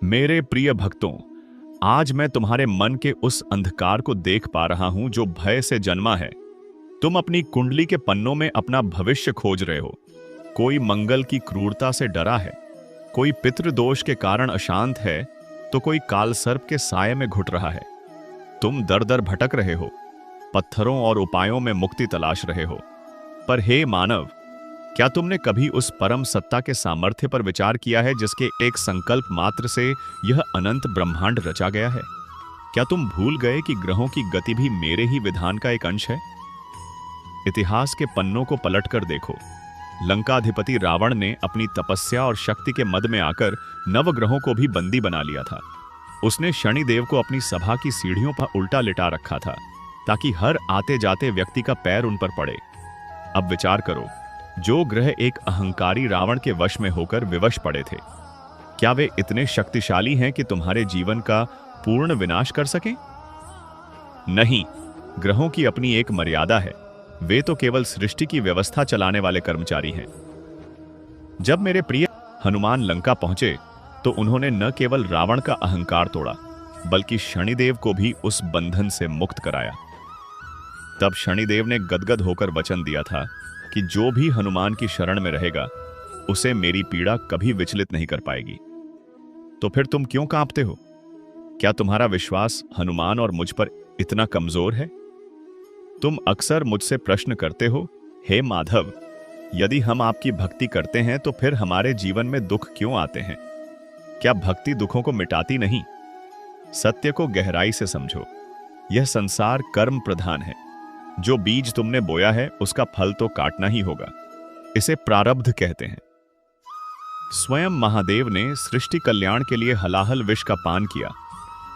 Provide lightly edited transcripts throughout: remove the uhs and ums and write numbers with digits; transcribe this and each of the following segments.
मेरे प्रिय भक्तों, आज मैं तुम्हारे मन के उस अंधकार को देख पा रहा हूं जो भय से जन्मा है। तुम अपनी कुंडली के पन्नों में अपना भविष्य खोज रहे हो। कोई मंगल की क्रूरता से डरा है, कोई पितृदोष के कारण अशांत है, तो कोई कालसर्प के साये में घुट रहा है। तुम दर दर भटक रहे हो, पत्थरों और उपायों में मुक्ति तलाश रहे हो। पर हे मानव, क्या तुमने कभी उस परम सत्ता के सामर्थ्य पर विचार किया है जिसके एक संकल्प मात्र से यह अनंत ब्रह्मांड रचा गया है? क्या तुम भूल गए कि ग्रहों की गति भी मेरे ही विधान का एक अंश है? इतिहास के पन्नों को पलटकर देखो। लंकाधिपति रावण ने अपनी तपस्या और शक्ति के मद में आकर नवग्रहों को भी बंदी बना लिया था। उसने शनिदेव को अपनी सभा की सीढ़ियों पर उल्टा लिटा रखा था ताकि हर आते जाते व्यक्ति का पैर उन पर पड़े। अब विचार करो, जो ग्रह एक अहंकारी रावण के वश में होकर विवश पड़े थे, क्या वे इतने शक्तिशाली हैं कि तुम्हारे जीवन का पूर्ण विनाश कर सकें? नहीं, ग्रहों की अपनी एक मर्यादा है। वे तो केवल सृष्टि की व्यवस्था चलाने वाले कर्मचारी हैं। जब मेरे प्रिय हनुमान लंका पहुंचे तो उन्होंने न केवल रावण का अहंकार तोड़ा, बल्कि शनिदेव को भी उस बंधन से मुक्त कराया। तब शनिदेव ने गदगद होकर वचन दिया था कि जो भी हनुमान की शरण में रहेगा उसे मेरी पीड़ा कभी विचलित नहीं कर पाएगी। तो फिर तुम क्यों कांपते हो? क्या तुम्हारा विश्वास हनुमान और मुझ पर इतना कमजोर है? तुम अक्सर मुझसे प्रश्न करते हो, हे माधव, यदि हम आपकी भक्ति करते हैं तो फिर हमारे जीवन में दुख क्यों आते हैं? क्या भक्ति दुखों को मिटाती नहीं? सत्य को गहराई से समझो। यह संसार कर्म प्रधान है। जो बीज तुमने बोया है उसका फल तो काटना ही होगा। इसे प्रारब्ध कहते हैं। स्वयं महादेव ने सृष्टि कल्याण के लिए हलाहल विष का पान किया।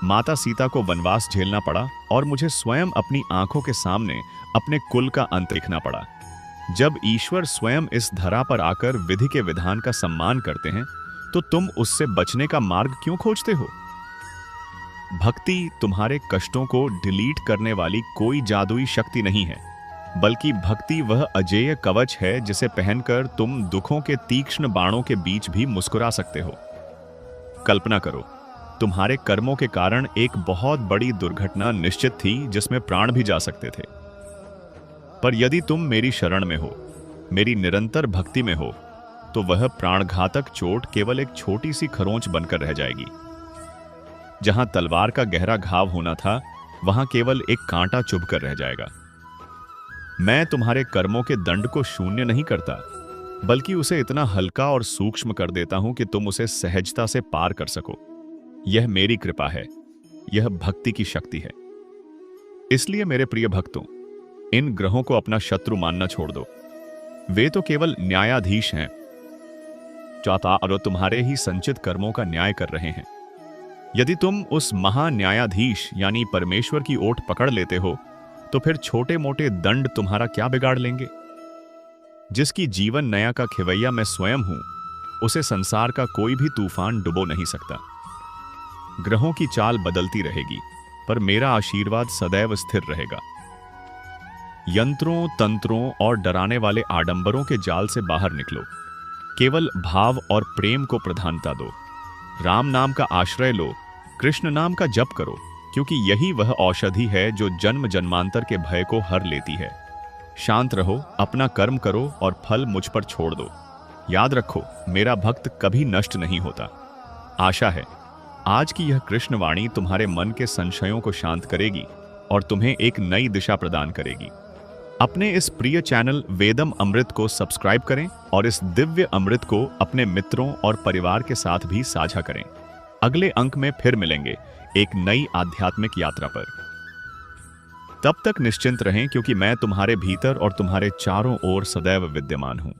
माता सीता को वनवास झेलना पड़ा और मुझे स्वयं अपनी आंखों के सामने अपने कुल का अंत देखना पड़ा। जब ईश्वर स्वयं इस धरा पर आकर विधि के विधान का सम्मान करते हैं तो तुम उससे बचने का मार्ग क्यों खोजते हो? भक्ति तुम्हारे कष्टों को डिलीट करने वाली कोई जादुई शक्ति नहीं है, बल्कि भक्ति वह अजेय कवच है जिसे पहनकर तुम दुखों के तीक्ष्ण बाणों के बीच भी मुस्कुरा सकते हो। कल्पना करो, तुम्हारे कर्मों के कारण एक बहुत बड़ी दुर्घटना निश्चित थी जिसमें प्राण भी जा सकते थे। पर यदि तुम मेरी शरण में हो, मेरी निरंतर भक्ति में हो, तो वह प्राणघातक चोट केवल एक छोटी सी खरोंच बनकर रह जाएगी। जहां तलवार का गहरा घाव होना था, वहां केवल एक कांटा चुभकर रह जाएगा। मैं तुम्हारे कर्मों के दंड को शून्य नहीं करता, बल्कि उसे इतना हल्का और सूक्ष्म कर देता हूं कि तुम उसे सहजता से पार कर सको। यह मेरी कृपा है, यह भक्ति की शक्ति है। इसलिए मेरे प्रिय भक्तों, इन ग्रहों को अपना शत्रु मानना छोड़ दो। वे तो केवल न्यायाधीश हैं, चाहता और तुम्हारे ही संचित कर्मों का न्याय कर रहे हैं। यदि तुम उस महान्यायाधीश यानी परमेश्वर की ओट पकड़ लेते हो, तो फिर छोटे मोटे दंड तुम्हारा क्या बिगाड़ लेंगे? जिसकी जीवन नया का खिवैया मैं स्वयं हूं, उसे संसार का कोई भी तूफान डुबो नहीं सकता। ग्रहों की चाल बदलती रहेगी, पर मेरा आशीर्वाद सदैव स्थिर रहेगा। यंत्रों, तंत्रों और डराने वाले आडंबरों के जाल से बाहर निकलो। केवल भाव और प्रेम को प्रधानता दो। राम नाम का आश्रय लो, कृष्ण नाम का जप करो, क्योंकि यही वह औषधि है जो जन्म जन्मांतर के भय को हर लेती है। शांत रहो, अपना कर्म करो और फल मुझ पर छोड़ दो। याद रखो, मेरा भक्त कभी नष्ट नहीं होता। आशा है आज की यह कृष्ण वाणी तुम्हारे मन के संशयों को शांत करेगी और तुम्हें एक नई दिशा प्रदान करेगी। अपने इस प्रिय चैनल वेदम अमृत को सब्सक्राइब करें और इस दिव्य अमृत को अपने मित्रों और परिवार के साथ भी साझा करें। अगले अंक में फिर मिलेंगे एक नई आध्यात्मिक यात्रा पर। तब तक निश्चिंत रहें, क्योंकि मैं तुम्हारे भीतर और तुम्हारे चारों ओर सदैव विद्यमान हूं।